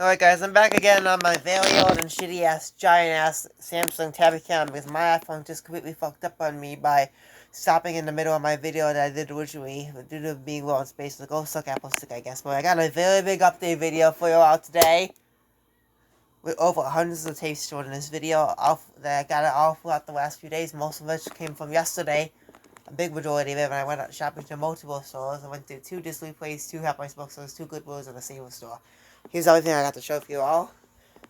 Alright guys, I'm back again on my very old and shitty ass, giant ass Samsung tablet camera because my iPhone just completely fucked up on me by stopping in the middle of my video that I did originally due to being low in space. Like, go suck Apple stick, I guess. But I got a very big update video for you all today with over hundreds of tapes stored in this video that I got it all throughout the last few days. Most of which came from yesterday. A big majority of it when I went out shopping to multiple stores. I went to 2 Disney Plays, 2 Half Price bookstores, 2 Goodwills, and a Sable store. Here's everything I got to show for you all.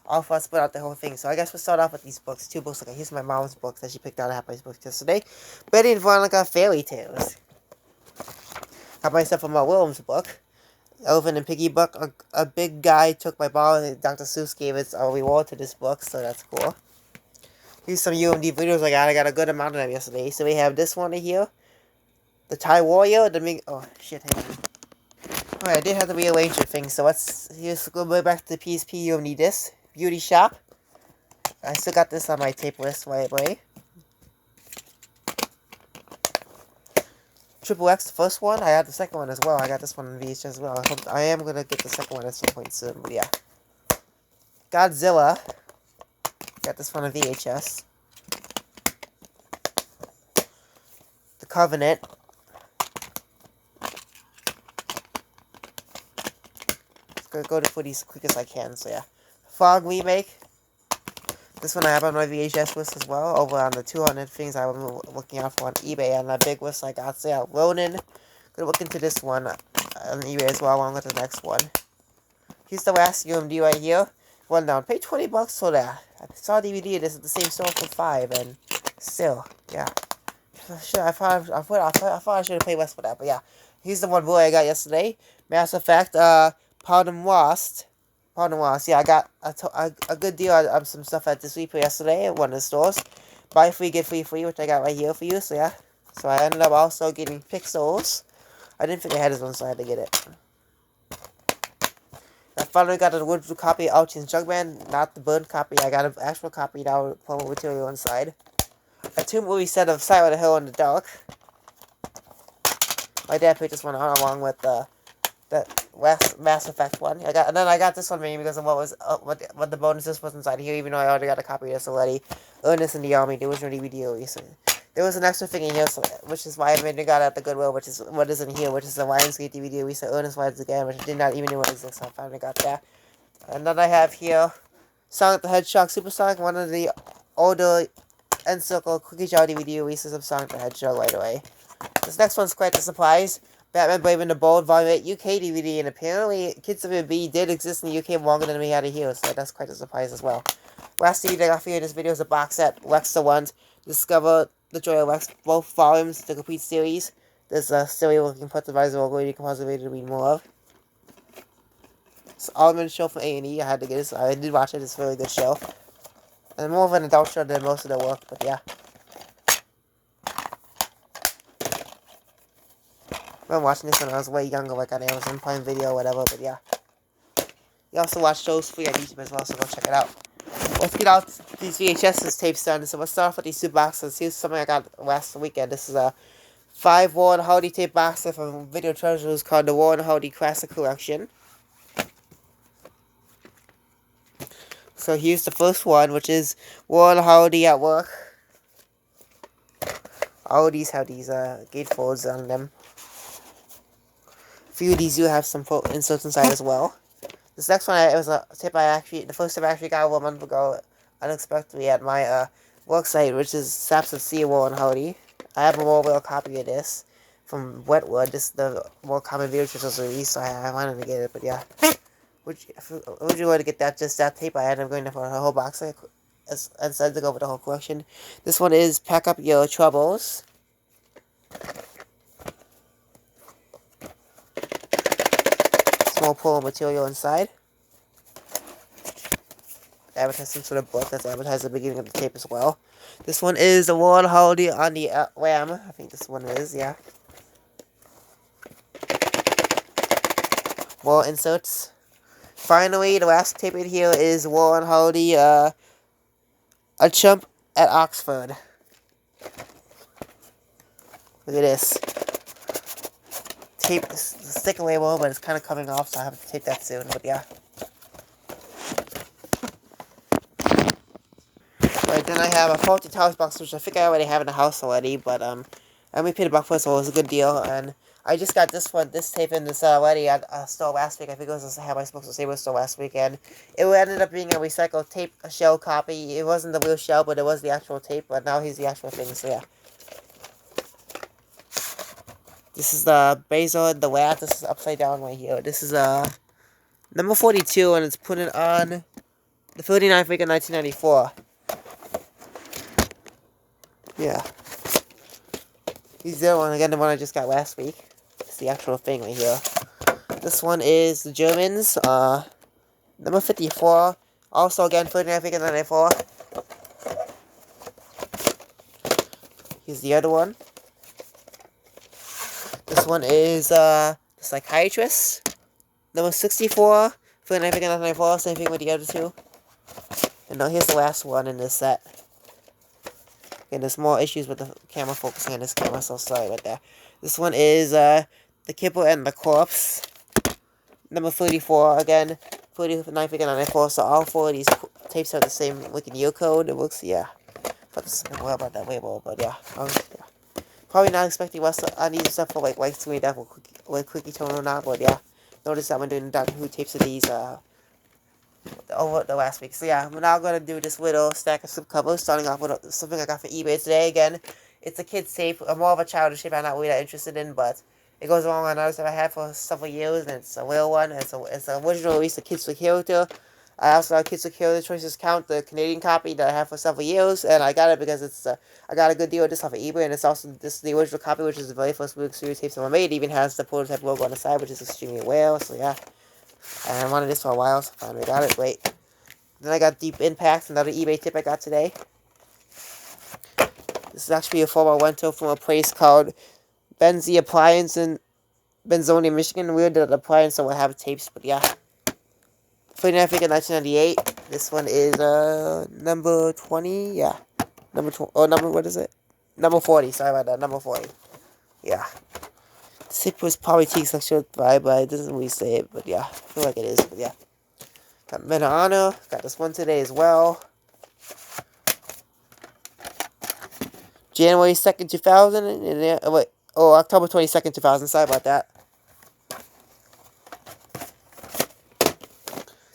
All for us split out the whole thing. So I guess we'll start off with these books. 2 books. Okay, here's my mom's books that she picked out of Half Price books yesterday. Betty and Veronica Fairy Tales. Got myself a Williams book. Elephant and Piggy book. A big guy took my ball and Dr. Seuss gave us a reward to this book, so that's cool. Here's some UMD videos I got. I got a good amount of them yesterday. So we have this one right here. The Thai Warrior. Oh, shit, hang on. Alright, I did have to rearrange the thing, so here's go back to the PSP UMD disc. Beauty Shop. I still got this on my tape list, right away. Triple X, the first one. I got the second one as well. I got this one in VHS as well. I am gonna get the second one at some point soon, but yeah. Godzilla. Got this one in VHS. The Covenant. Go for these as quick as I can, so yeah. Frog remake. This one I have on my VHS list as well, over on the 200 things I was looking out for on eBay, and the big list I got, so yeah, Ronin. Gonna look into this one on eBay as well, along with the next one. Here's the last UMD right here. One down. Paid $20 for that. I saw a DVD of this at the same store for $5, and still, yeah. I thought I should have paid less for that, but yeah. Here's the one Blu-ray I got yesterday. Mass Effect, Pardon Lost. Yeah, I got a good deal on some stuff at this replay yesterday at one of the stores. Buy free, get free, which I got right here for you, so yeah. So I ended up also getting Pixels. I didn't think I had this one, so I had to get it. I finally got an original copy of Ouchies Jugman, not the burned copy. I got an actual copy now with promo material inside. A 2-movie set of Silent Hill in the Dark. My dad picked this one out along with the last Mass Effect one. And then I got this one maybe because of what the bonuses was inside here, even though I already got a copy of this already. Ernest in the Army, there was no DVD release. There was an extra thing in here, which is why I mainly got it at the Goodwill, which is what is in here, which is the Lionsgate DVD release of Ernest Rides Again, which I did not even know what exists, so I finally got that. And then I have here Sonic the Hedgehog Supersonic, one of the older N-Circle Cookie Jar DVD releases of Sonic the Hedgehog right away. This next one's quite a surprise. Batman Brave and the Bold Volume 8 UK DVD, and apparently Kids of B did exist in the UK longer than we had it here, so that's quite a surprise as well. Last DVD I got for you in this video is a box set, Lex the Ones. Discover the Joy of Lex, both volumes, the complete series. There's a serial you can put the visor logo you can possibly read more of. It's Almond show from A&E, I had to get this, I did watch it, it's a really good show. And more of an adult show than most of their work, but yeah. I remember watching this when I was way younger, like on Amazon Prime Video or whatever, but yeah. You also watch shows free on YouTube as well, so go check it out. Let's get out these VHS tapes done. So let's start off with these 2 boxes. Here's something I got last weekend. This is a 5 Warren Hardy tape box set from Video Treasures called the Warren Hardy Classic Collection. So here's the first one, which is Warren Hardy at Work. All of these have these gatefolds on them. A few of these do have some inserts inside as well. This next one, it was a tip the first tip I actually got a month ago, unexpectedly at my work site, which is Saps of Sea Warren Hardy. I have a mobile copy of this from Wetwood. This is the more common video treasures release, so I wanted to get it, but yeah. Would you want to get that, just that tape? I ended up going for a whole box instead to go over the whole collection. This one is Pack Up Your Troubles. Small promo material inside. Advertise some sort of book that's advertised at the beginning of the tape as well. This one is the Warren Hardy on the Lamb. I think this one is, yeah. More inserts. Finally, the last tape in here is Warren Hardy, A Chump at Oxford. Look at this. Tape, the sticker label, but it's kind of coming off, so I have to tape that soon, but yeah. Right, then I have a faulty towels box, which I think I already have in the house already, but, and we paid a buck for it, so it was a good deal, and I just got this tape in this already at a store last week. I think it was how I supposed to say it was store last weekend. It ended up being a recycled tape shell copy. It wasn't the real shell, but it was the actual tape, but now here's the actual thing, so yeah. This is the basil and the lat. This is upside down right here. This is, number 42, and it's putting on the 39th week of 1994. Yeah. Here's the other one, again, the one I just got last week. It's the actual thing right here. This one is the Germans, number 54. Also, again, 39th week of 94. Here's the other one. This one is, the Psychiatrist. Number 64. 39th week of 94. Same thing with the other two. And now here's the last one in this set. And there's more issues with the camera focusing on this camera, so sorry about that. This one is, the Kibble and the Corpse. Number 34, again, 39th week of 94, so all four of these tapes have the same wicked year code. It looks, yeah. But there's something more about that label, but yeah. Yeah. Probably not expecting much on these stuff for, like, screen death with quickie tone or not, but yeah. Notice that when doing Doctor Who tapes of these, over the last week. So yeah, we're now going to do this little stack of slip covers, starting off with something I got for eBay today. Again, it's a kid's tape, more of a childish tape I'm not really that interested in, but it goes along with another tape I had for several years, and it's a real one. It's an original release of Kids with Character. I also have Kids with Character Choices Count, the Canadian copy that I have for several years, and I got it because it's I got a good deal with this off of eBay, and it's also the original copy, which is the very first Blu-ray series tapes ever made. It even has the prototype logo on the side, which is extremely rare, so yeah. And I wanted this for a while, so finally got it. Great. Then I got Deep Impact, another eBay tip I got today. This is actually a former rental from a place called Benzie Appliance in Benzonia, Michigan. Weird that appliance don't have tapes, but yeah. 39th week of 1998. This one is number 20. Yeah, what is it? Number 40. Sorry about that. Number 40. Yeah. This tape was probably T-section by, but it doesn't really say it. But yeah, I feel like it is. But yeah. Got Men of Honor. Got this one today as well. January 2nd, 2000. October 22nd, 2000. Sorry about that.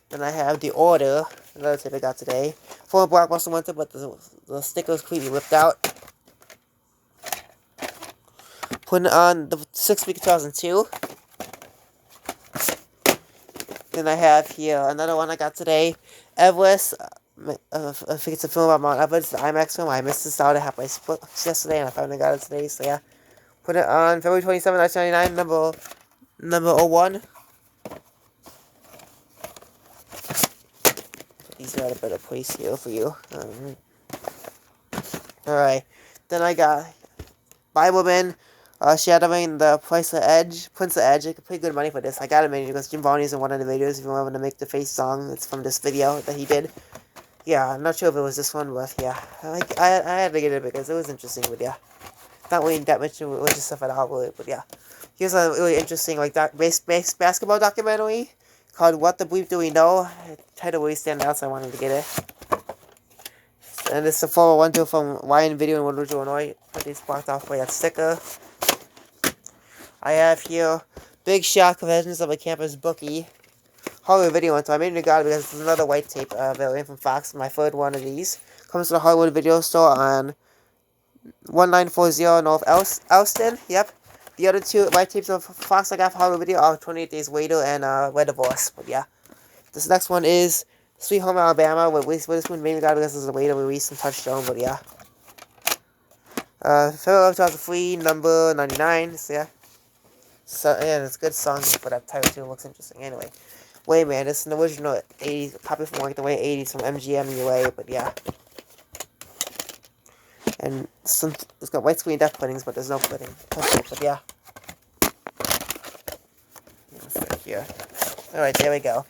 Then I have The Order. Another tip I got today. For a Blockbuster winter, but the sticker was completely ripped out. Putting on the 6th week of 2002. Then I have here another one I got today. Everest. I think it's a film about Mount Everest, the IMAX film. I missed this out. I had my split yesterday, and I finally got it today. So yeah, put it on February 27, 1999, number 01. These are at a better place here for you. Alright, then I got Bibleman, Shadowing the Prince of Edge. I could pay good money for this. I got it made because Jim Varney's in one of the videos. If you want to make the face song, it's from this video that he did. Yeah, I'm not sure if it was this one, but yeah. I had to get it because it was interesting, but yeah. Not really that much religious stuff at all, but yeah. Here's a really interesting, like, basketball documentary called What the Bleep Do We Know? The title really stand out, so I wanted to get it. And this is a former one from Ryan Video in Woodridge, Illinois. Put these blocked off by that sticker. I have here Big Shot Confessions of a Campus Bookie. Hollywood Video Rental. I made it a god because it's another white tape variant from Fox. My third one of these. Comes to the Hollywood Video Store on 1940 North Elston. Yep. The other two white tapes of Fox I got for Hollywood Video are 28 Days Later and Red Divorce. But yeah. This next one is Sweet Home Alabama. With this one made me god because it's a later release from Touchstone. But yeah. February 2003, number 99. So yeah. So yeah, it's a good song for that title too. It looks interesting. Anyway. Wait, man, this is an original 80s copy from like the late 80s from MGM UA, but yeah. And it's got white screen depth puddings, but there's no pudding. But yeah. Let's see here. Alright, there we go.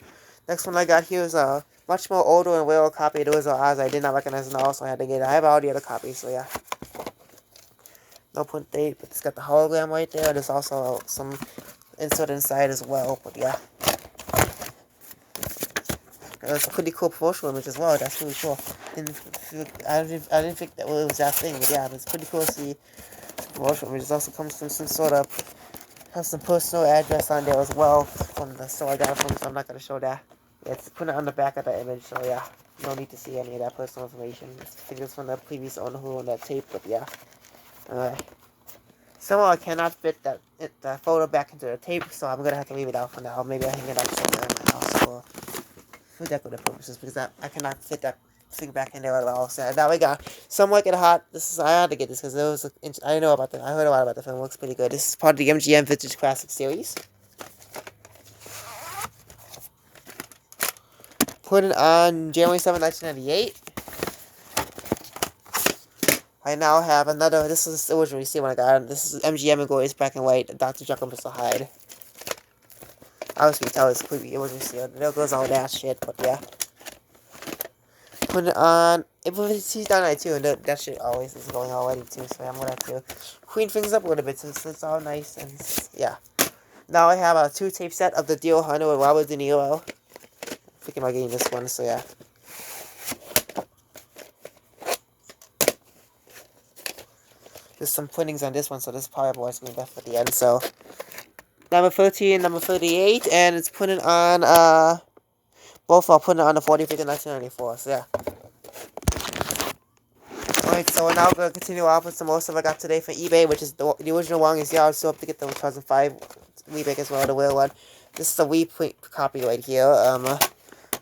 Next one I got here is a much more older and rarer copy. There was Oz I did not recognize at all, so I had to get it. I have all the other copies, so yeah. No print date, but it's got the hologram right there. There's also some insert inside as well, but yeah. It's a pretty cool promotional image as well. That's really cool. I didn't think that it was that thing, but yeah, it's pretty cool to see promotional image. It also comes from some sort of, has some personal address on there as well from the store I got it from, so I'm not going to show that. Yeah, it's put it on the back of the image, so yeah, no need to see any of that personal information. I think it's from the previous owner who owned that tape, but yeah. Alright. Somehow I cannot fit the photo back into the tape, so I'm gonna have to leave it out for now. Maybe I'll hang it up somewhere in my house for decorative purposes, because I cannot fit that thing back in there at all. So now we got Somewhat Get Hot. I had to get this because I know about I heard a lot about the film. It looks pretty good. This is part of the MGM Vintage Classic series. Put it on January 7, 1998. I now have another. This is the original receipt when I got it. This is MGM and Glorious Black and White. Dr. Jekyll and Mr. Hyde. I was gonna tell it's creepy. It was receipt. There goes all that shit, but yeah. Put it on April 15th, 2092, and that shit always is going already too. So I'm gonna have to clean things up a little bit since it's all nice and yeah. Now I have a 2-tape set of The Deal Hunter with Robert De Niro. Thinking about getting this one, so yeah. There's some puddings on this one, so this is probably what's going to be left at the end. So, number 13, number 38, and it's putting on, both are putting on the 45th of 1994, so yeah. Alright, so we're now going to continue off with some more stuff I got today from eBay, which is the original one. Is yeah, I still have to get the 2005 remake as well, the real one. This is the reprint copy right here.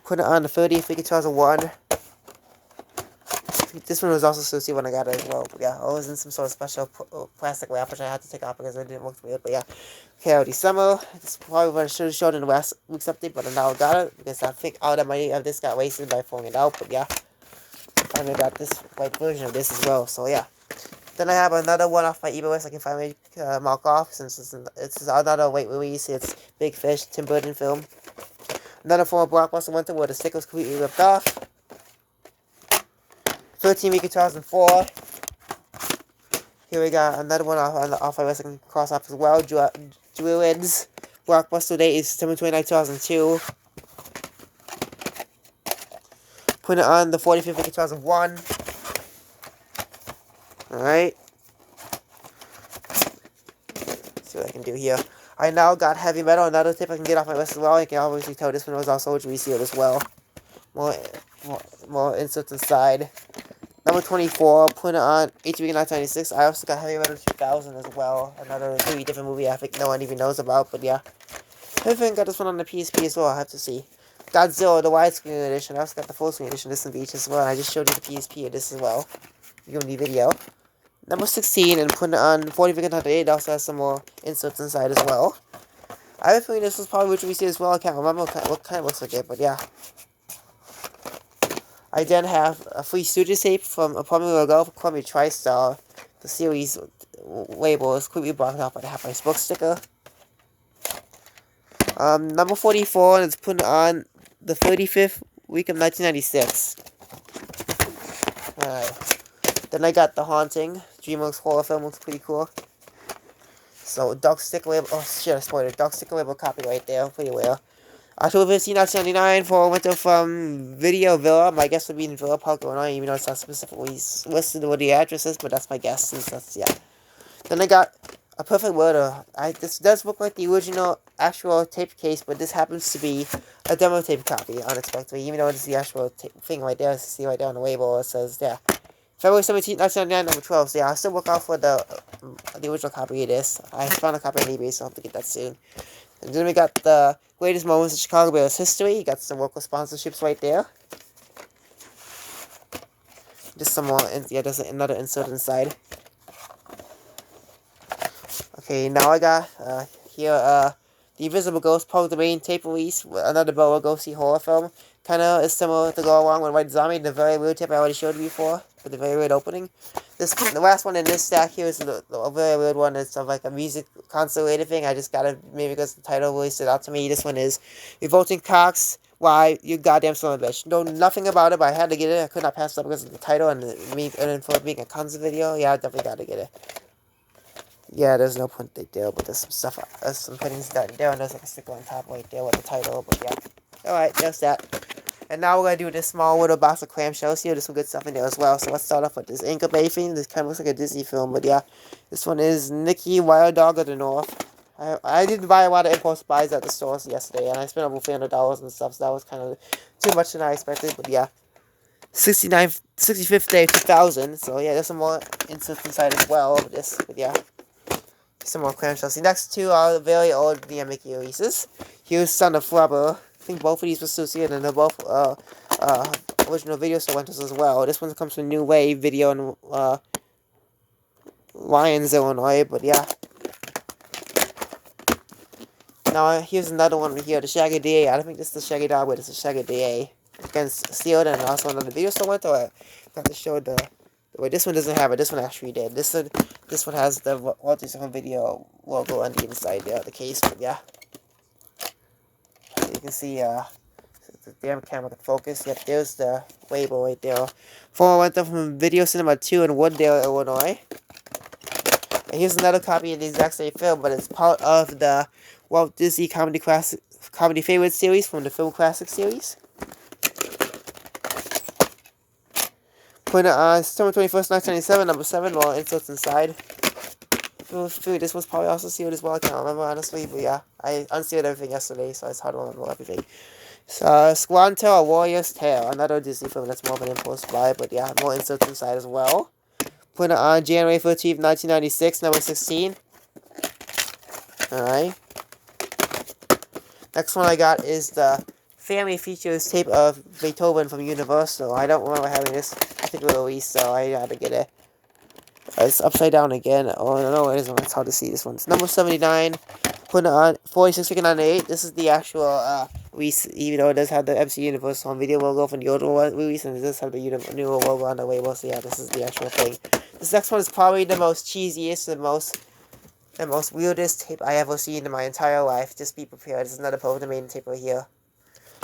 Putting on the 30th week of 2001. This one was also associated when I got it as well, but yeah, I was in some sort of special plastic wrap, which I had to take off because it didn't look weird, but yeah. Coyote Summer, this is probably what I should have showed in the last week's update, but I now got it, because I think all that money of this got wasted by throwing it out, but yeah. I got this white version of this as well, so yeah. Then I have another one off my eBay list I can finally mark off, since it's another late release. It's Big Fish, Tim Burton film. Another former Blockbuster winter where the stick was completely ripped off. 13 week of 2004. Here we got another one off my list I can cross off as well. Druids. Blockbuster date is September 29, 2002. Put it on the 45th week of 2001. Alright. See what I can do here. I now got Heavy Metal, another tip I can get off my list as well. You can obviously tell this one was also resealed as well. More inserts inside. Number 24, put it on 18 week 1996. I also got Heavy Metal 2000 as well. Another completely different movie I think no one even knows about, but yeah. I think I got this one on the PSP as well, I have to see. Godzilla, the widescreen edition. I also got the full screen edition, this in VHS as well, and I just showed you the PSP of this as well. UMD video. Number 16, and put it on 40 week 1998. It also has some more inserts inside as well. I have a feeling this was probably what we see as well. I can't remember what kind of looks like it, but yeah. I then have a free studio tape from a Promotional ago for Columbia TriStar. The series label is quickly blocked off by the Half-Price book sticker. Number 44, and it's put on the 35th week of 1996. Alright. Then I got The Haunting. DreamWorks horror film, looks pretty cool. So, dog sticker label. Oh shit, I spoiled it. Dog sticker label copy right there. Pretty well. October 15, 1999 for winter from Video Villa. My guess would be in Villa Park, Illinois, even though it's not specifically listed with the addresses, but that's my guess, since that's, yeah. Then I got A Perfect Murder. This does look like the original actual tape case, but this happens to be a demo tape copy, unexpectedly, even though it's the actual thing right there. See right there on the label, it says, yeah. February 17, 1999, number 12. So yeah, I'll still look out for the original copy of this. I found a copy on eBay, so I'll have to get that soon. And then we got the greatest moments of Chicago Bears history. You got some local sponsorships right there. Just some more, yeah, there's another insert inside. Okay, now I got here The Invisible Ghost, Public Domain tape release, another Bela Lugosi horror film. Kind of is similar to go along with White Zombie, the very weird tape I already showed you before, with the very weird opening. The last one in this stack here is the very weird one. It's of like a music concert related thing. I just got it maybe because the title really stood out to me. This one is Revolting Cox, Why You Goddamn Son of a Bitch. Know nothing about it, but I had to get it. I could not pass it up because of the title and for it being a concert video. Yeah, I definitely got to get it. Yeah, there's no point right there, but there's some stuff, some things down there, and there's like a sticker on top right there with the title, but yeah. Alright, there's that. And now we're going to do this small little box of clamshells here. There's some good stuff in there as well. So let's start off with this Anchor Bay thing. This kind of looks like a Disney film, but yeah. This one is Nicky Wild Dog of the North. I did buy a lot of impulse buys at the stores yesterday, and I spent over $300 and stuff, so that was kind of too much than I expected, but yeah. 65th day 2000, so yeah, there's some more inserts inside as well of this, but yeah. Some more clamshells. The next two are very old Via Mickey releases. Here's Son of Flubber. I think both of these were associated, and they're both original video store rentals as well. This one comes from New Wave Video in Lyons, Illinois, but yeah. Now here's another one here, the Shaggy DA. I don't think this is the Shaggy Dog, but it's the Shaggy DA. Again, sealed, and also another video store rental. I got to show the way. This one doesn't have it. This one actually did. This one has the Walt Disney Video logo on the inside there, the case. But yeah, so you can see the damn camera can focus. Yep, there's the label right there. Former rental from Video Cinema 2 in Wooddale, Illinois. And here's another copy of the exact same film, but it's part of the Walt Disney Comedy Favorites series from the Film Classic series. Put it on September 21st, 1997, number 7, while inserts inside. This was probably also sealed as well, I can't remember honestly, but yeah. I unsealed everything yesterday, so it's hard to remember everything. So, Squadron Tale, A Warrior's Tale, another Disney film that's more of an impulse buy, but yeah, more inserts inside as well. Put it on January 13th, 1996, number 16. Alright. Next one I got is the Family Features tape of Beethoven from Universal. I don't remember having this particular release, so I had to get it. It's upside down again. Oh, no, it isn't. It's hard to see this one. It's number 79. Put it on 46/98. This is the actual release, even though it does have the MC Universal on video logo from the older release, and it does have the newer logo on the label, so yeah, this is the actual thing. This next one is probably the most cheesiest, the most weirdest tape I ever seen in my entire life. Just be prepared. This is another Poe the Maiden tape right here.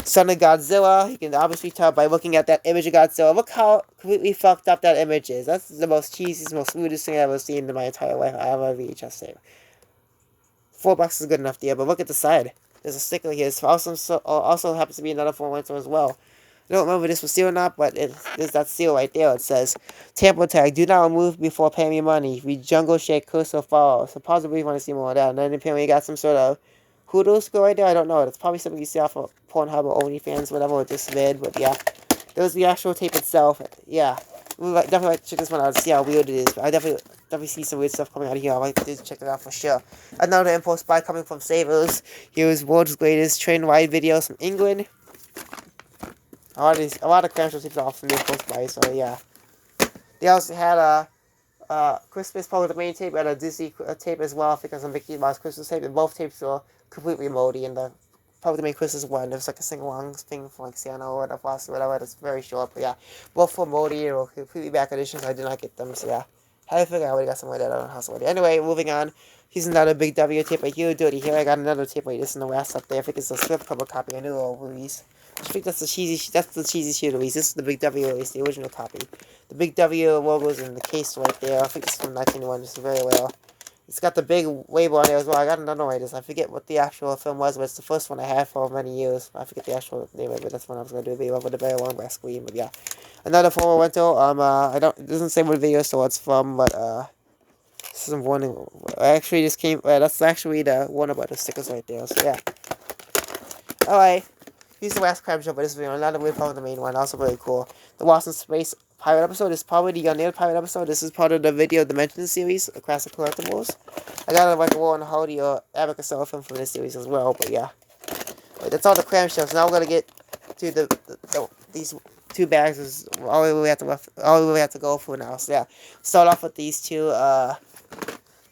Son of Godzilla. You can obviously tell by looking at that image of Godzilla. Look how completely fucked up that image is. That's the most cheesiest, most weirdest thing I've ever seen in my entire life. I have a VHS tape. $4 is good enough there, but look at the side. There's a sticker here. It also happens to be another 4-winter as well. I don't remember if this was sealed or not, but there's that seal right there. It says, Tamper tag, do not remove before paying me money. Read Jungle Shake, Curse or Fall. So possibly you want to see more of that. And then apparently you got some sort of Hoodles go right there. I don't know. It's probably something you see off of Pornhub or OnlyFans, whatever, or just vid. But yeah, there's the actual tape itself. Yeah, we definitely like to check this one out and see how weird it is. But I definitely see some weird stuff coming out of here. I like to check it out for sure. Another impulse buy coming from Savers. Here's World's Greatest Train-Wide Videos from England. A lot of clamshell tapes off from the impulse buy, so yeah. They also had a Christmas Poe the Main tape and a Disney tape as well. I think it was a Mickey Mouse Christmas tape, and both tapes were completely moldy. And the Poe the Main Christmas one, there's like a sing-along thing from like Santa or whatever. It's very short, but yeah, both were moldy or completely back editions. I did not get them, so yeah. I figured I would have got some like that out of the house already. Anyway, moving on. Here's another Big W tape right here. Dirty here. I got another tape like this in the last up there. I think it's a slip cover copy, a new release. I think that's the cheesy shit release. This is the Big W release, the original copy. The Big W logo is in the case right there. I think it's from 1991. This is very well. It's got the big label on there as well. I got another one like this. I forget what the actual film was, but it's the first one I had for many years. I forget the actual name of it. That's when I was gonna do a video with a very long back screen. But yeah, another former rental. It doesn't say what video store it's from, but this is warning. Actually, this came. That's actually the one about the stickers right there. So yeah. Alright. Here's the last clamshell for this video. Another way part of the main one. Also very cool. The Lost in Space pirate episode is probably the unnailed pirate episode. This is part of the Video Dimensions series, a classic collectibles. I got like a War and Hardy or Abaca film from this series as well, but yeah. Right, that's all the clamshells. Now we're gonna get to these two bags. Is all we have to go for now. So yeah, start off with these two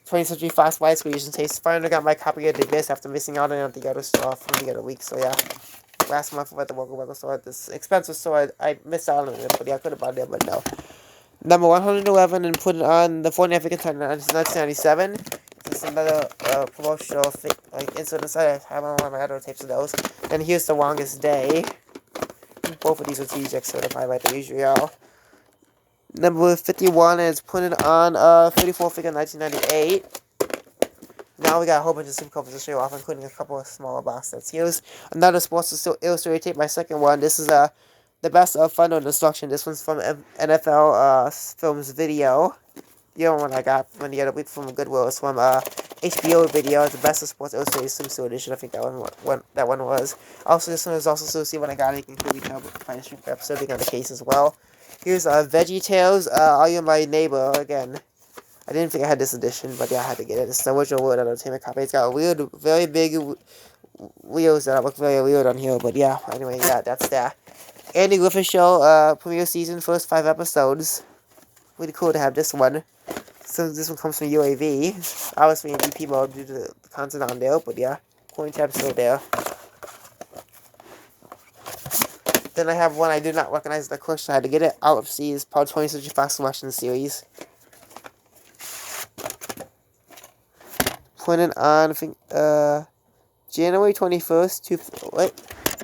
20th Century Fox widescreen edition tapes. Finally got my copy of this after missing out on the other stuff from the other week. So yeah. Last month I went to the local store at this expensive store. I missed out on it, but yeah, I could have bought it, but no. Number 111 and put it on the 49th contender in 1997. This is another promotional thing, like insert inside. I have one of my other tapes of those. And here's The Longest Day. Both of these are TJX certified like they usually are. Number 51 is put it on 34 figure 1998. Now we got a whole bunch of super covers to show off, including a couple of smaller box sets. Here's another Sports Illustrated tape, my second one. This is the best of Fun and Destruction. This one's from NFL Films Video. The other one I got from the other week from Goodwill is from HBO Video. The best of Sports Illustrated Swimsuit Edition. I think that one was. Also, this one is also associated when I got it. You can clearly tell by the strip episode being on the case as well. Here's Veggie Tales. Are You My Neighbor? Again, I didn't think I had this edition, but yeah, I had to get it. It's the original World Entertainment copy. It's got weird, very big wheels that look very weird on here, but yeah. Anyway, yeah, that's that. Andy Griffith Show premiere season, first 5 episodes. Really cool to have this one. So this one comes from UAV. Obviously in EP mode due to the content on there, but yeah, coin tab still there. Then I have one I do not recognize the collection. I had to get it out of Seas, part 20th Century Fox Western series. Printed on, I think, January 21st,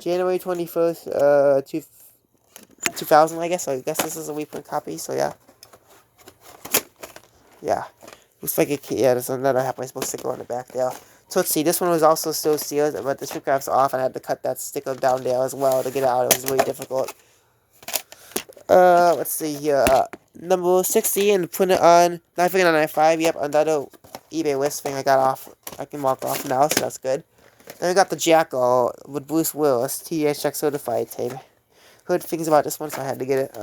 January 21st, 2000, I guess. So I guess this is a reprint copy, so yeah. Yeah. Looks like there's another halfway supposed sticker on the back there. So let's see, this one was also still sealed, but the strip grab's off, and I had to cut that sticker down there as well to get it out. It was really difficult. Let's see here. Number 16, put it on $9.95. Yep, another eBay list thing I got off. I can mark off now, so that's good. Then we got the Jackal with Bruce Willis, THX certified tape. Heard things about this one, so I had to get it.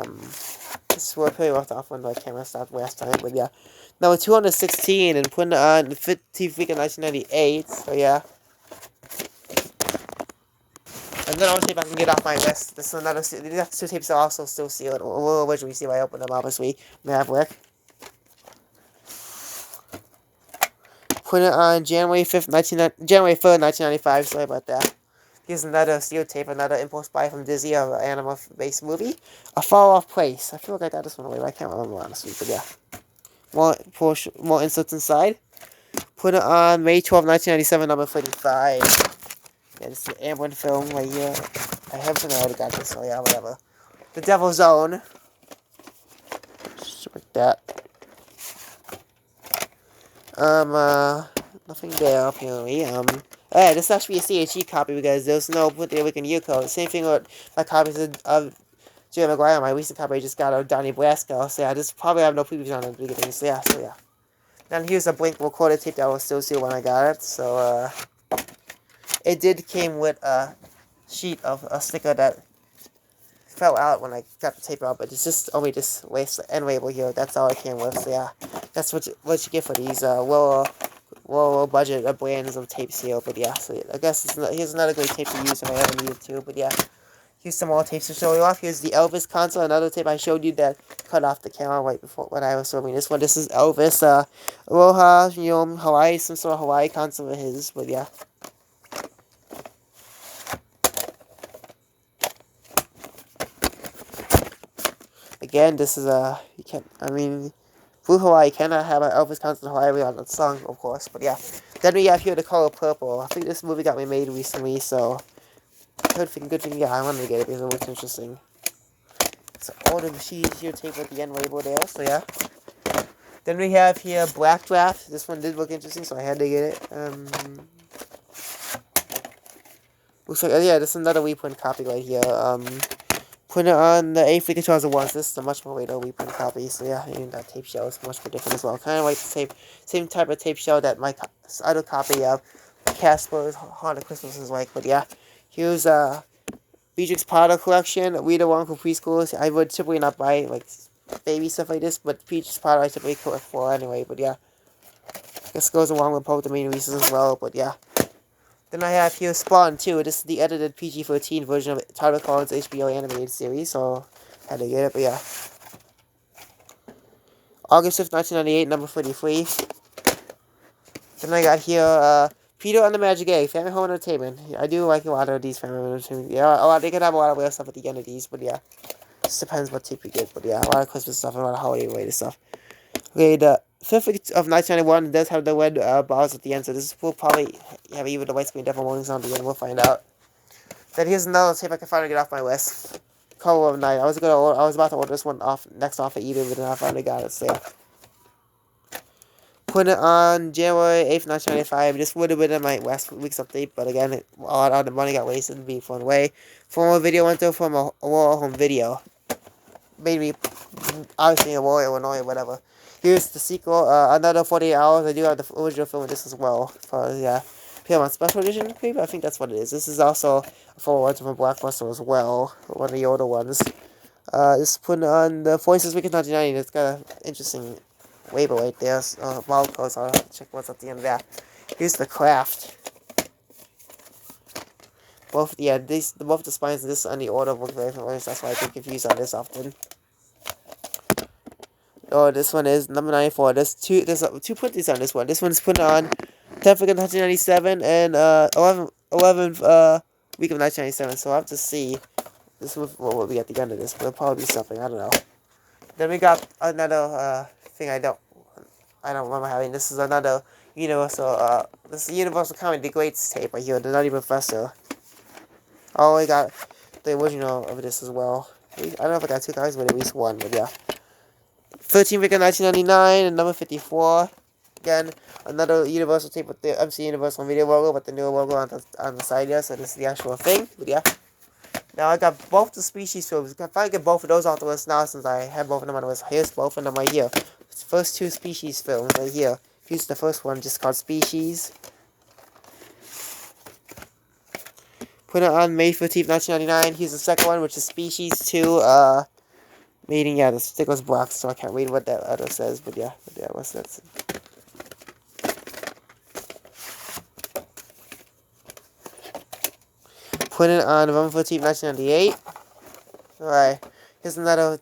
This was pretty rough off when my camera stopped last time, but yeah. Number 216, and putting it on the 15th week of 1998, so yeah. And then I'll see if I can get off my list. This is another. These 2 tapes are also still sealed. We'll originally see if I open them, obviously. Maverick. Put it on January 3rd, 1995. Sorry about that. Here's another sealed tape, another impulse buy from Disney, an animal-based movie. A Far Off Place. I feel like I got this one away, but I can't remember honestly. But yeah, more inserts inside. Put it on May 12, 1997, number 35. Yeah, this is the Amblin film right here. I haven't already got this, so yeah, whatever. The Devil's Own. Just like that. Nothing there, apparently. Hey, this is actually a CHE copy because there's no put the weekend year code. Same thing with my copies of Jerry Maguire. My recent copy I just got of Donnie Brasco. So yeah, this probably have no previews on it at the beginning. So yeah. Then here's a Blink recorder tape that I was still sealed when I got it. So it did came with a sheet of a sticker that fell out when I got the tape out, but it's just only this waste end label here. That's all it came with. So yeah, that's what you get for these lower budget brands of tapes here. But yeah, so I guess here's another great tape to use if I ever needed to. But yeah, here's some more tapes to show you off. Here's the Elvis console, another tape I showed you that cut off the camera right before when I was filming this one. This is Elvis, Aloha, Hawaii, some sort of Hawaii console of his. But yeah. Again, this is Blue Hawaii cannot have an Elvis console Hawaii on the song, of course, but yeah. Then we have here the color purple. I think this movie got remade recently, so good thing, yeah, I wanted to get it because it looks interesting. So all the machines here tape with the end label there, so yeah. Then we have here Black Draft. This one did look interesting, so I had to get it. Looks like, yeah, this is another reprint copy right here. Put it on the 8th week of 2001. This is a much more later reprint copy. So yeah, and that tape shell is much more different as well. Kind of like the same type of tape shell that my other copy of Casper's Haunted Christmas is like. But yeah, here's Beatrix Potter collection. Read along for preschoolers. I would typically not buy like baby stuff like this, but Beatrix Potter I typically collect for anyway. But yeah, this goes along with both the main releases as well. But yeah. Then I have here Spawn 2. This is the edited PG-13 version of Tyler Collins' HBO animated series, so I had to get it, but yeah. August 5th, 1998, number 33. Then I got here, Peter and the Magic Egg, Family Home Entertainment. I do like a lot of these Family Home Entertainment. Yeah, they can have a lot of weird stuff at the end of these, but yeah. Just depends what tape you get, but yeah, a lot of Christmas stuff and a lot of holiday-related stuff. Okay, the 5th of 1991 does have the red bars at the end, so this will probably have even the white screen devil warnings on the end. We'll find out. Then here's another tape I can finally get off my list. Color of Night. I was about to order this one next off at eBay, but then I finally got it. So yeah. Put it on January 8th, 1995. This would have been in my last week's update, but again, all the money got wasted and being thrown away. Former video went through from a Aurora home video. Made me, obviously, in Aurora, Illinois, whatever. Here's the sequel, another 48 hours. I do have the original film of this as well. Yeah. Film on special edition, maybe? I think that's what it is. This is also a full one from Blockbuster as well. One of the older ones. Just putting on the 46 week of 1990. It's got an interesting label right there. Wild codes. I'll check what's at the end of that. Here's the craft. Both the spines and this on the order look very familiar. That's why I get confused on this often. Oh, this one is number 94. There's two printings on this one. This one's put on 10th week of 1997 and 11th week of 1997. So I'll have to see. This is what will be at the end of this, but it'll probably be something, I don't know. Then we got another thing I don't remember having. This is another Universal this is Universal Comedy The Greats tape right here, The Nutty Professor. Oh, we got the original of this as well. I don't know if I got two copies, but at least one, but yeah. 13th week of 1999 and number 54. Again, another Universal tape with the MC Universal video logo, but the new logo on the side there, so this is the actual thing, but yeah. Now I got both the Species films. I finally get both of those off the list now since I have both of them on the list. Here's both of them right here. It's the first two Species films right here. Here's the first one, just called Species. Put it on May 15th, 1999. Here's the second one, which is Species 2. Meaning, yeah, the stick was black, so I can't read what that other says, but yeah, what's that? Put it on November 14th, 1998. Alright, here's another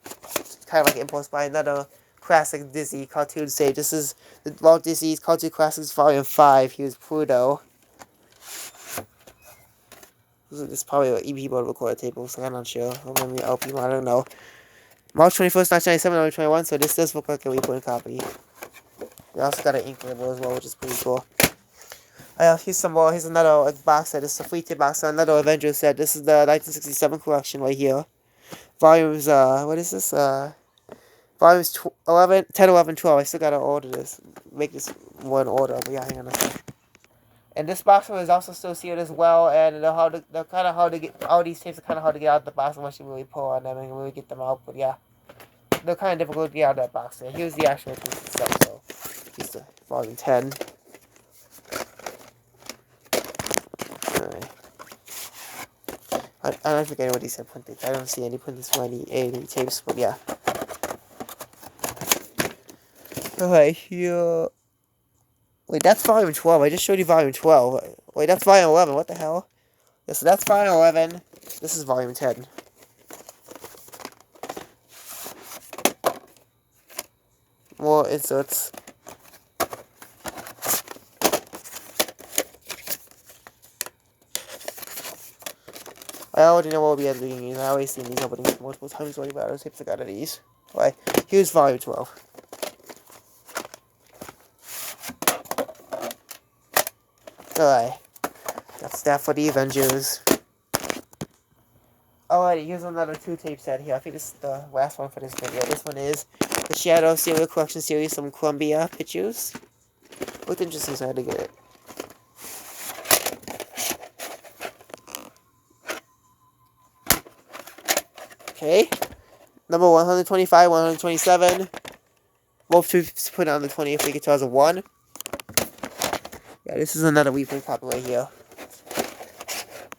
kind of like impulse buy, another classic Disney cartoon save. This is the Walt Disney's Cartoon Classics Volume 5. Here's Pluto. This is probably an EP mode recorder table, so I'm not sure. Or maybe LP, I don't know. March 21st, 1997, number 21, so this does look like a reprint copy. We also got an ink label as well, which is pretty cool. Here's some more. Here's another box set. This is a free tip box set, another Avengers set. This is the 1967 collection right here. Volumes, what is this? Volumes 10, 11, 12. I still gotta order this. Make this one order, but yeah, hang on a second. And this box is also still sealed as well, and they're kind of hard to get. All these tapes are kind of hard to get out of the box unless you really pull on them and really get them out. But yeah, they're kind of difficult to get out of that box. And here's the actual piece itself. So here's the volume 10. Alright. I don't forget what he said printed. I don't see any printings for any tapes, but yeah. Alright, here. Wait, that's volume 12. I just showed you volume 12. Wait, that's volume 11. What the hell? Yeah, so that's volume 11. This is volume 10. More inserts. I already know what we'll be doing these. I always seen these openings multiple times already, but I don't think I got these. Alright, here's volume 12. Alright, that's that for the Avengers. Alright, here's another 2-tape set here. I think this is the last one for this video. This one is the Shadow Serial Collection Series from Columbia Pictures. Looked interesting, so I had to get it. Okay, number 125, 127. Both two put on the 20th week of 2001. Yeah, this is another reprint copy right here.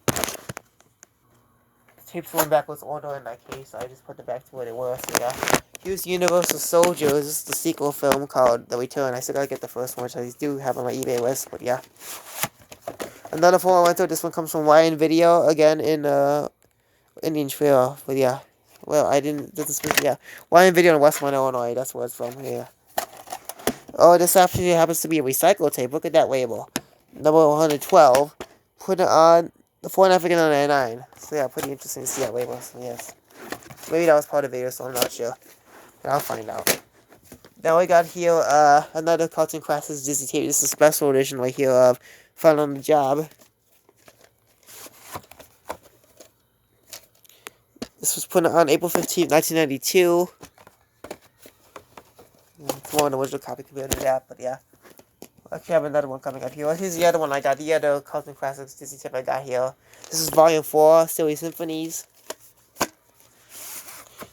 The tapes went backwards order in that case, so I just put them back to where they were, so yeah. Here's Universal Soldiers. This is the sequel film called The Return. I still gotta get the first one, which I do have on my eBay list, but yeah. Another film I went through, this one comes from Ryan Video, again in Indian Trail, but yeah. Well, I didn't, yeah. Ryan Video in Westmont, Illinois, that's where it's from, yeah. Oh, this actually happens to be a recycle tape. Look at that label. Number 112. Put it on the 4.5 week of 99. So yeah, pretty interesting to see that label. So yes. Maybe that was part of the video, so I'm not sure. But I'll find out. Now we got here another Cartoon Classics Disney tape. This is a special edition right here of Fun on the Job. This was put on April 15th, 1992. It's more an original copy compared to that, but yeah. Actually, I have another one coming up here. Here's the other one I got. The other Carlton Classics Disney tape I got here. This is Volume 4, Silly Symphonies.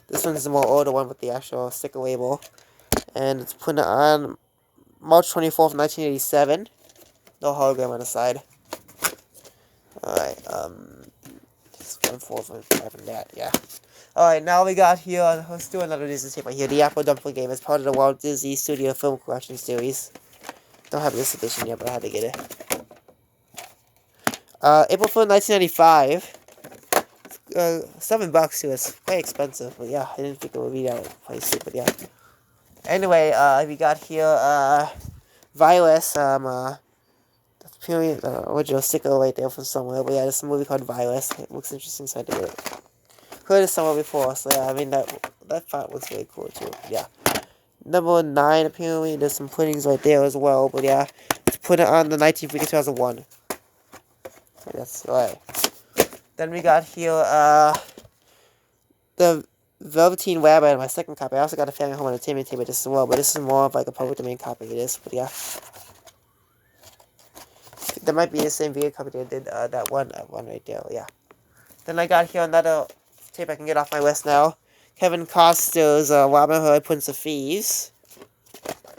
This one's the more older one with the actual sticker label. And it's put on March 24th, 1987. No hologram on the side. Alright, this 1, 4, 5, and that, yeah. Alright, now we got here, let's do another Disney tape right here. The Apple Dumpling Game is part of the Walt Disney Studio Film Collection Series. Don't have this edition yet, but I had to get it. April 4th, 1995. $7 too. It's quite expensive, but yeah, I didn't think it would be that pricey, but yeah. Anyway, we got here, Virus, the period, original sticker right there from somewhere, but yeah, there's a movie called Virus. It looks interesting, so I did it. Heard it somewhere before, so yeah, I mean, that font looks really cool too, yeah. Number 9, apparently, there's some puddings right there as well, but yeah, let's put it on the 1950 2001. So that's right. Then we got here, the Velveteen Rabbit, my second copy. I also got a Family Home Entertainment tape with this as well, but this is more of like a public domain copy of this, but yeah. That might be the same video copy that did that one right there, yeah. Then I got here another tape I can get off my list now. Kevin Costner's Robin Hood, Prince of Thieves.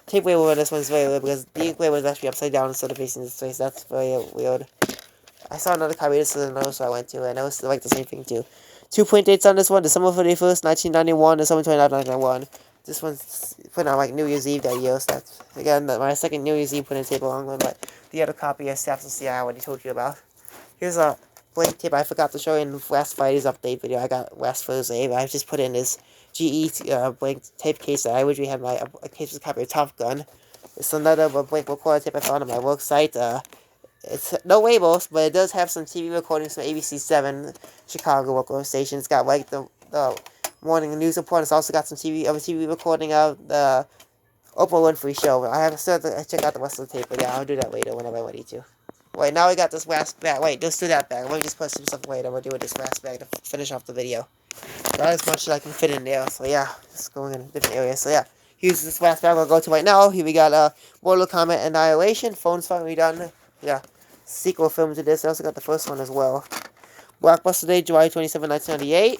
Tape label on this one's very weird because the ink label is actually upside down instead of facing this face. That's very weird. I saw another copy. This is another store I went to, and I was like the same thing too. 2 point dates on this one: December 31st, 1991, December 29th, 1991. This one's put on like New Year's Eve that year, so that's again my second New Year's Eve put in tape along with, but the other copy is Snaps and CI I already told you about. Here's a blank tape I forgot to show in last Friday's update video I got last Thursday. I just put in this GE blank tape case that I originally had my case with a copy of Top Gun. It's another blank recorder tape I found on my work site. It's no labels, but it does have some TV recordings from ABC 7 Chicago local station. It's got like the morning news report. It's also got some TV recording of the Oprah Winfrey show. I have still to check out the rest of the tape, but yeah, I'll do that later whenever I'm ready to. Wait, now we got this last bag. Wait, just do that bag. Let me just put some stuff away. I'm gonna do with this last bag to finish off the video. Not as much as I can fit in there, so yeah, just going in a different area. So yeah, here's this last bag I'll go to right now. Here we got Mortal Kombat Annihilation. Phone's finally done. Yeah, sequel film to this. I also got the first one as well. Blockbuster Day, July 27, 1998.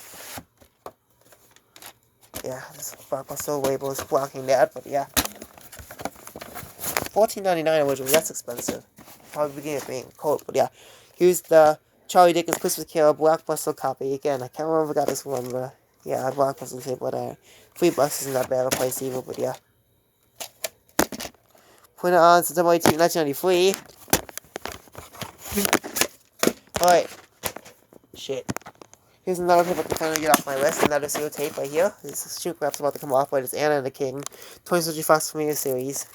Yeah, this Blockbuster label is blocking that, but yeah. $14.99 originally, that's expensive. Probably beginning of being cold, but yeah. Here's the Charlie Dickens Christmas Carol Blockbuster copy. Again, I can't remember if I got this one, but yeah, Blockbuster tape, but $3 isn't that bad of a price either, but yeah. Put it on September 18, 1993. Alright. Shit. Here's another tape I can finally get off my list. Another serial tape right here. This shoe crap's about to come off, but it's Anna and the King. 20th Century Fox Familiar Series.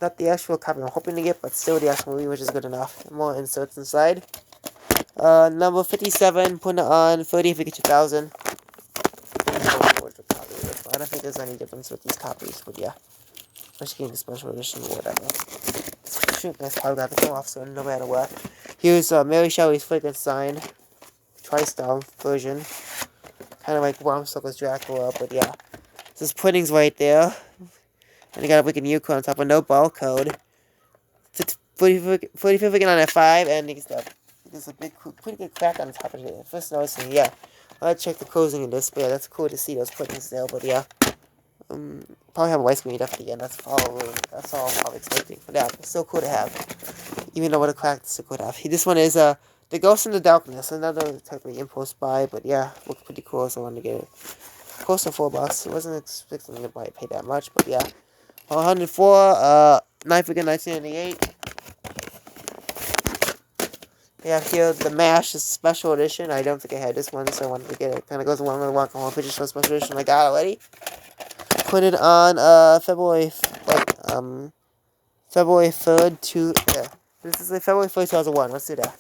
Not the actual copy I'm hoping to get, but still the actual movie, which is good enough. More inserts inside. Number 57, putting it on 30th Week of 2000. I don't think there's any difference with these copies, but yeah. Especially getting the special edition or whatever. Shoot, that's probably got to come off soon, no matter what. Here's Mary Shelley's Frankenstein Tri-Style version. Kind of like Bram Stoker's Dracula, but yeah. This pudding's right there. And you got a wicked unicorn on top with no barcode. It's 45 again on F5, and there's a big, pretty good crack on the top of it. First noticing, yeah. I'll check the closing in this, but yeah, that's cool to see those puddings there, but yeah. Probably have a white screen at the end, that's all I'm probably expecting. But yeah, it's still cool to have. Even though what a crack, it's still cool to have. This one is, The Ghost in the Darkness, another technically impulse buy, but yeah, looked pretty cool, so I wanted to get it. Close to $4. I wasn't expecting to pay that much, but yeah. 104, 9th week of 1998. We have here the MASH special edition. I don't think I had this one, so I wanted to get it. Kind of goes along with the Walk on Home Picture Show special edition I got already. Put it on February 3rd to this is February 1st, 2001. Let's do that.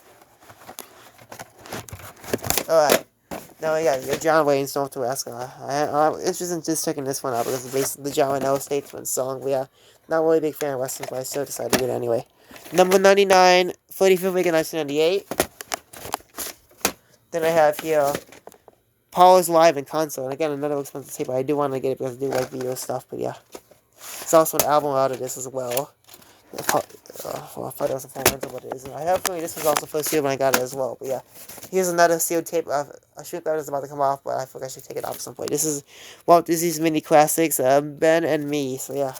Alright. Now we got John Wayne's Northwest. I'm interested in just checking this one out because it's based on the John Wayne Statesman song. We are not really a big fan of Westerns, but I still decided to get it anyway. Number 99, 45th week of 1998. Then I have here Paul's Live in Concert. And again, another expensive tape, but I do want to get it because I do like video stuff, but yeah. There's also an album out of this as well. Well, I thought it was a full rental, but it isn't. I have this was also first sealed when I got it as well. But yeah, here's another sealed tape. A shoot that is about to come off, but I forgot I should take it off at some point. This is Walt Disney's mini classics, Ben and Me. So yeah,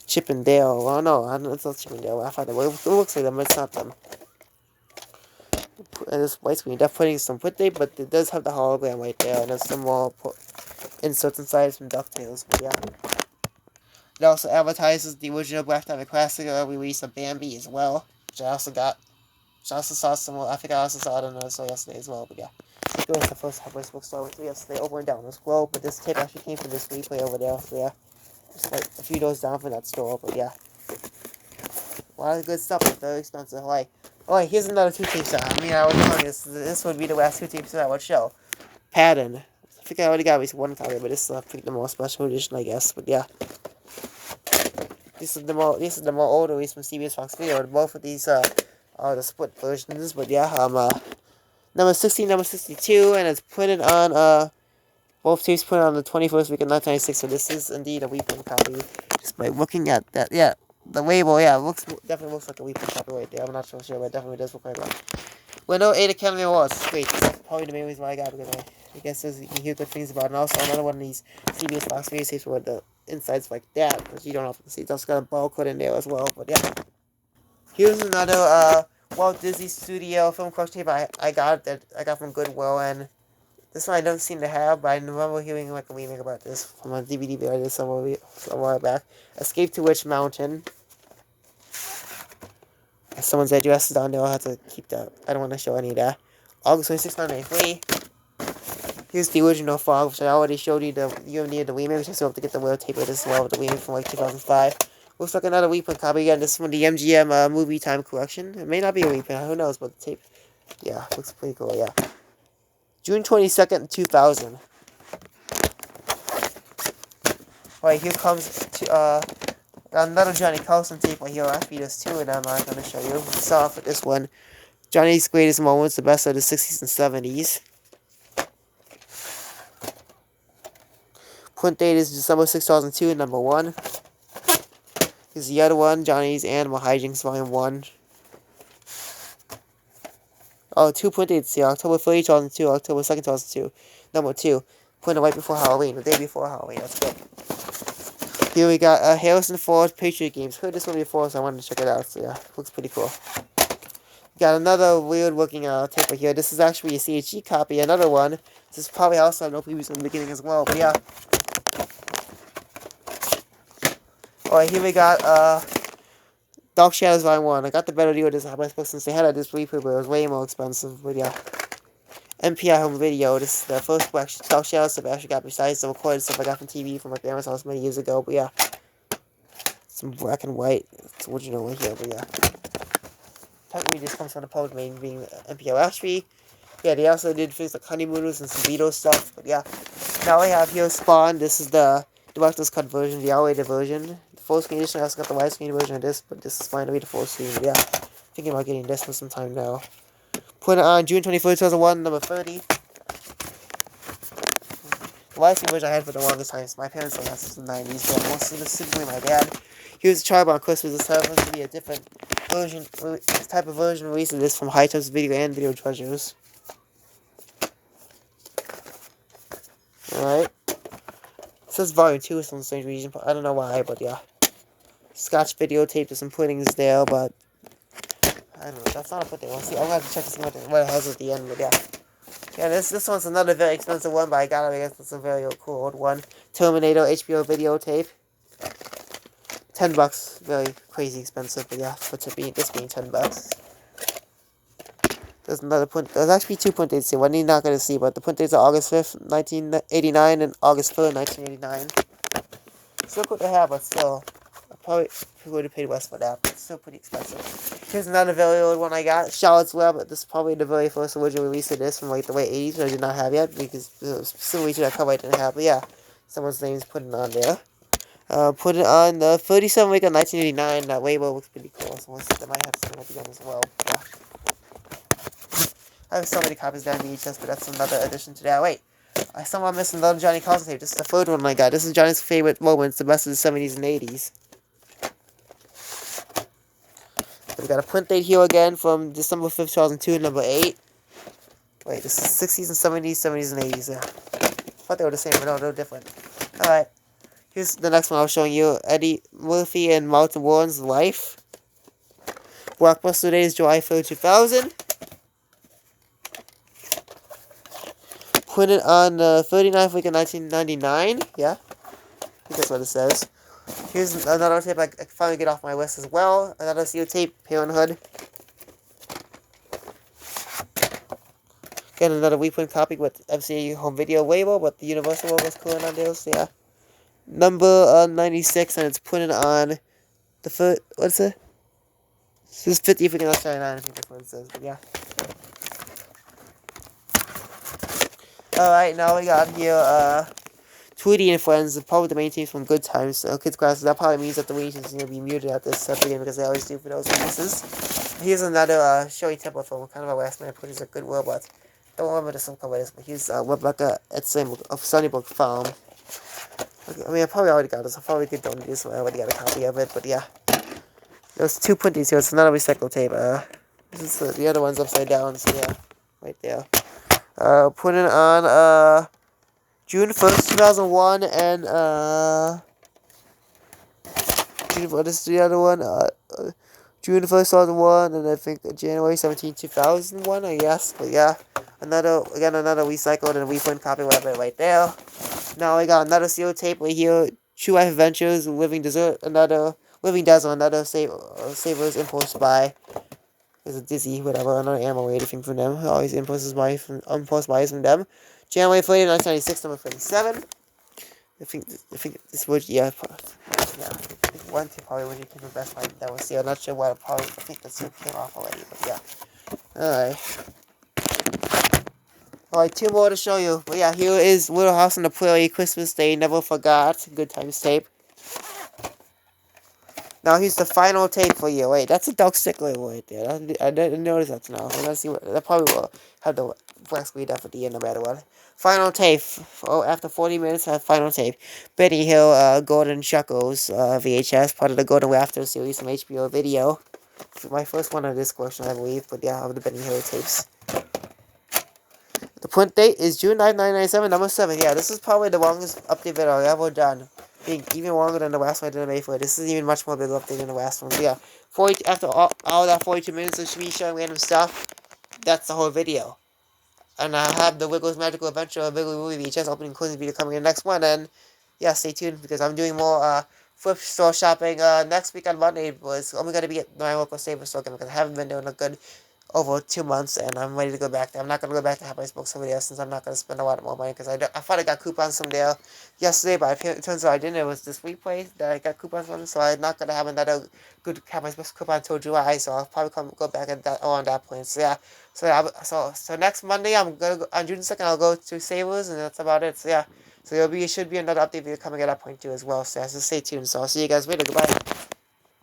Chip and Dale. Well, no, it's not Chip and Dale. I thought it looks like them, but it's not them. And this white screen, they're putting some put tape, but it does have the hologram right there, and there's some more inserts inside, some DuckTales. But yeah. It also advertises the original Black Diamond Classic release of Bambi as well, which I also got. Which I also saw some. I think I also saw it on another store yesterday as well. But yeah, it was the first Hubris bookstore I went to yesterday, over and down this globe. But this tape actually came from this replay over there. So yeah, just like a few doors down from that store. But yeah, a lot of good stuff. It's very expensive. Here's another two tapes. I was telling you this would be the last two tapes that I would show. Pattern. I think I already got at least one copy, but this is the more special edition, I guess. But yeah. This is the more older release from CBS Fox Video. Both of these are the split versions, but yeah, number 60, number 62, and it's printed on both tapes printed on the 21st week of 1996. So this is indeed a reprint copy. Just by looking at that, yeah, the label, yeah, definitely looks like a reprint copy right there. I'm not so sure, but it definitely does look like one. Window 8 Academy Awards. Great, that's probably the main reason why I got it, because I guess you can hear good things about it. And also another one of these CBS Fox Video tapes with the insides like that, which you don't often see. It's also got a barcode in there as well, but yeah. Here's another Walt Disney Studio film collection tape I got from Goodwill, and this one I don't seem to have, but I remember hearing like a remake about this from a DVD video somewhere back. Escape to Witch Mountain. Someone's address is down there. I'll have to keep that. I don't want to show any of that. August 26, 1993. Here's the original fog, which I already showed you the UMD of the remake, which I still have to get the real tape of this as well, with the remake from like 2005. Looks like another reprint copy again. This is from the MGM movie time collection. It may not be a reprint, who knows, but the tape, yeah, looks pretty cool, yeah. June 22nd, 2000. Alright, here comes another Johnny Carson tape right here. Actually, there's two of them I'm going to show you. We'll start off with this one. Johnny's Greatest Moments, the best of the 60s and 70s. Print date is December 6, 2002, number 1. Here's the other one, Johnny's Animal Hijinks, Volume 1. Oh, two print dates here, October 3, 2002, October 2nd, 2002. Number 2. Printed right before Halloween, the day before Halloween, that's good. Here we got Harrison Ford Patriot Games. Heard this one before, so I wanted to check it out. So yeah, looks pretty cool. Got another weird looking tape right here. This is actually a CHG copy. Another one. This is probably also no previews in the beginning as well. But yeah. Alright, here we got Dark Shadows Volume 1. I got the better deal with this Hubris book since they had it this reprint, but it was way more expensive. But yeah. MPI Home Video. This is the first Dark Shadows stuff I actually got besides the recorded stuff I got from TV from my parents' house many years ago. But yeah. Some black and white. It's original right here, but yeah. Technically, this comes from the public main being MPO Ashby. Yeah, they also did things like Honeymooners and some Beatles stuff, but yeah. Now we have here Spawn. This is the director's cut version, the R-rated version. The full screen edition, I also got the widescreen version of this, but this is finally the full screen, but yeah. Thinking about getting this for some time now. Put it on June 21st, 2001, number 30. The widescreen version I had for the longest time, so my parents had this in the 90s, but most specifically my dad. Here's the Charb on Christmas. This happens to be a different version, this type of version release of this from High Times Video and Video Treasures. Alright. It says Volume 2 for some strange reason, but I don't know why, but yeah. Scotch videotape, there's some puddings there, but I don't know, that's not a put there. See, I'm gonna have to check to see what it has at the end, but yeah. Yeah, this one's another very expensive one, but I got it, I guess it's a very cool old one. Terminator HBO videotape. $10, very crazy expensive, but yeah, for this being $10. There's another print. There's actually two print dates here. One you're not gonna see, but the print dates are August 5th, 1989, and August 3rd, 1989. Still good to have, but still, I probably would have paid less for that. But it's still pretty expensive. Here's another very old one I got, Charlotte's Web. This is probably the very first original release of this from like the late 80s, which I did not have yet because specifically to that cover I didn't have. But yeah, someone's name's put it on there. Put it on the 37th week of 1989. That label looks pretty cool, so I might have something at the end as well. Yeah. I have so many copies down VHS, but that's another addition to that. Wait, I somehow missed another Johnny Carson tape. This is the third one I got. This is Johnny's favorite moments, the best of the 70s and 80s. We got a print date here again from December 5th, 2002, number 8. Wait, this is 60s and 70s, 70s and 80s. Yeah. I thought they were the same, but no, they're different. Alright. Here's the next one I was showing you. Eddie Murphy and Martin Warren's Life. Blockbuster Days, July 3rd, 2000. Printed on the 39th week of 1999. Yeah. I think that's what it says. Here's another tape I can finally get off my list as well. Another seal tape, Parenthood. Again, another reprint copy with MCA home video label, but the Universal logo is current on there, so yeah. Number 96, and it's printed on the first, what's it? This is 50th week of 1999, I think that's what it says, but yeah. Alright, now we got here, Tweety and Friends, probably the main teams from Good Times, so Kids Classes. That probably means that the region is going to be muted at this beginning because they always do for those releases. Here's another showing temple film, kind of a last minute put. It's a good robot. Don't remember the song cover this, but here's Rebecca at Sunnybrook Farm. Okay, I mean, I probably already got this. I probably could donate this, so I already got a copy of it, but yeah. There's 2 printings here. It's not a recycled tape. This is the other one's upside down, so yeah, right there. Put it on, June 1st, 2001, and, what is the other one? June 1st, 2001, and I think January 17th, 2001, I guess, but yeah. Another recycled and reprint copy of it right there. Now we got another seal tape right here. True Life Adventures, Living Desert, another Living Dazzle, another Savers Impulse Buy. There's a Dizzy, whatever, another animal or anything from them. Always impulse buys from them. January 30th, 1996, number 37. I think this would, yeah, one tip probably would have came from Best Buy. That was, yeah, I'm not sure why, I think the seal came off already, but yeah. Alright. Alright, 2 more to show you. But yeah, here is Little House on the Prairie, Christmas Day, Never Forgot, Good Times tape. Now here's the final tape for you. Wait, that's a dog stickler right there. I didn't notice that now. Let's see what, that probably will have the black screen up at the end no matter what. Final tape. Oh, after 40 minutes, final tape. Benny Hill, Golden Chuckles, VHS, part of the Golden Rafter series from HBO Video. My first one on this collection, I believe, but yeah, of the Benny Hill tapes. The print date is June 9, 1997, number 7. Yeah, this is probably the longest update video I've ever done. Being even longer than the last one I did in Mayfair. This is even much more big update than the last one. So yeah, after all that 42 minutes of me showing random stuff, that's the whole video. And I have the Wiggles Magical Adventure of Wiggly Movie VHS opening closing video coming in the next one. And yeah, stay tuned because I'm doing more thrift store shopping next week on Monday. It's only going to be at my local Saver store because I haven't been doing a good over 2 months, and I'm ready to go back there. I'm not going to go back to Half Price Books over there since I'm not going to spend a lot more money, because I thought I got coupons from there yesterday, but it turns out I didn't. It was this week place that I got coupons from, so I'm not going to have another good Half Price Books coupon until July, so I'll probably go back at that, on that point. So yeah, so next Monday, on June 2nd, I'll go to Savers, and that's about it. So yeah, so should be another update video coming at that point too as well, so yeah, so stay tuned. So I'll see you guys later. Goodbye.